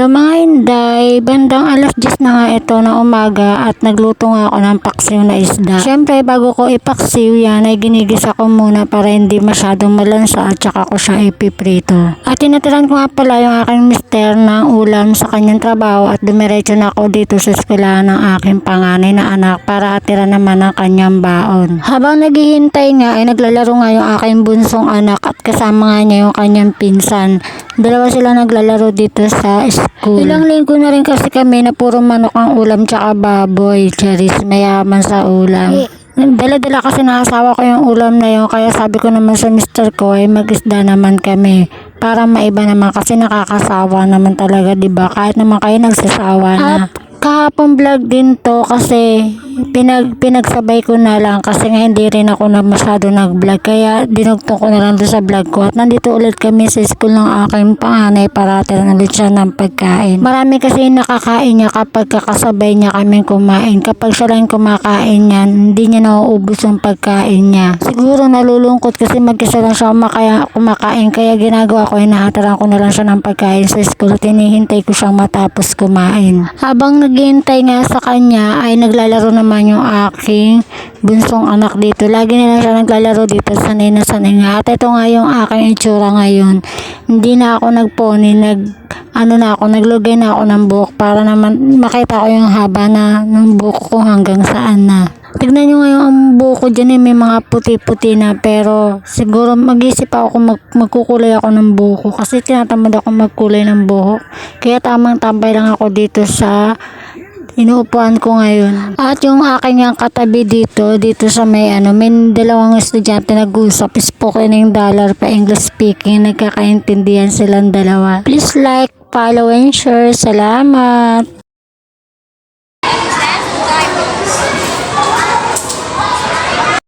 So mga Inday, bandang alas 10 na nga ito ng umaga at nagluto nga ako ng paksiw na isda. Syempre bago ko ipaksiw yan ay ginigisa ko muna para hindi masyadong malansa at saka ko siya ipiprito. At tinatiran ko nga pala yung aking mister ng ulam sa kanyang trabaho at dumiretso na ako dito sa eskwelahan ng aking panganay na anak para atira naman ang kanyang baon. Habang naghihintay nga ay naglalaro nga yung aking bunsong anak at kasama nga niya yung kanyang pinsan. Dalawa sila naglalaro dito sa school. Ilang linggo na rin kasi kami na puro manok ang ulam tsaka baboy. Charis, mayaman sa ulam. Dala-dala kasi ng asawa ko yung ulam na yun, kaya sabi ko naman sa mister ko ay mag-isda naman kami para maiba naman kasi nakakasawa naman talaga, diba? Kahit naman kayo nagsasawa na. At kahapon vlog din to kasi pinagsabay ko na lang kasi nga hindi rin ako masyado nag-vlog, kaya dinugtong ko na lang doon sa vlog ko. At nandito ulit kami sa school ng aking panganay para tiran ulit siya ng pagkain. Marami kasi nakakain niya kapag kakasabay niya kaming kumain. Kapag siya lang kumakain niyan, hindi niya nauubos yung pagkain niya. Siguro nalulungkot kasi mag-isa lang siya kumakain, kaya ginagawa ko, hinahataran ko na lang siya ng pagkain sa school at hinihintay ko siyang matapos kumain. Habang naghihintay nga sa kanya ay naglalaro naman yung aking bunsong anak dito. Lagi na lang siya naglalaro dito, sanay na sanay nga. At ito nga yung aking itsura ngayon. Hindi na ako nagpony, naglugay na ako ng buhok para naman makita ko yung haba na ng buhok ko hanggang saan na. Tignan nyo ngayon ang buhok ko dyan, may mga puti-puti na, pero siguro mag-isip ako kung magkukulay ako ng buhok ko kasi tinatamad ako magkulay ng buhok. Kaya tamang tambay lang ako dito sa inuupuan ko ngayon. At yung aking yung katabi dito sa may dalawang estudyante nag-usap, spoken dollar pa English speaking, nagkakaintindihan silang dalawa. Please like, follow and share. Salamat!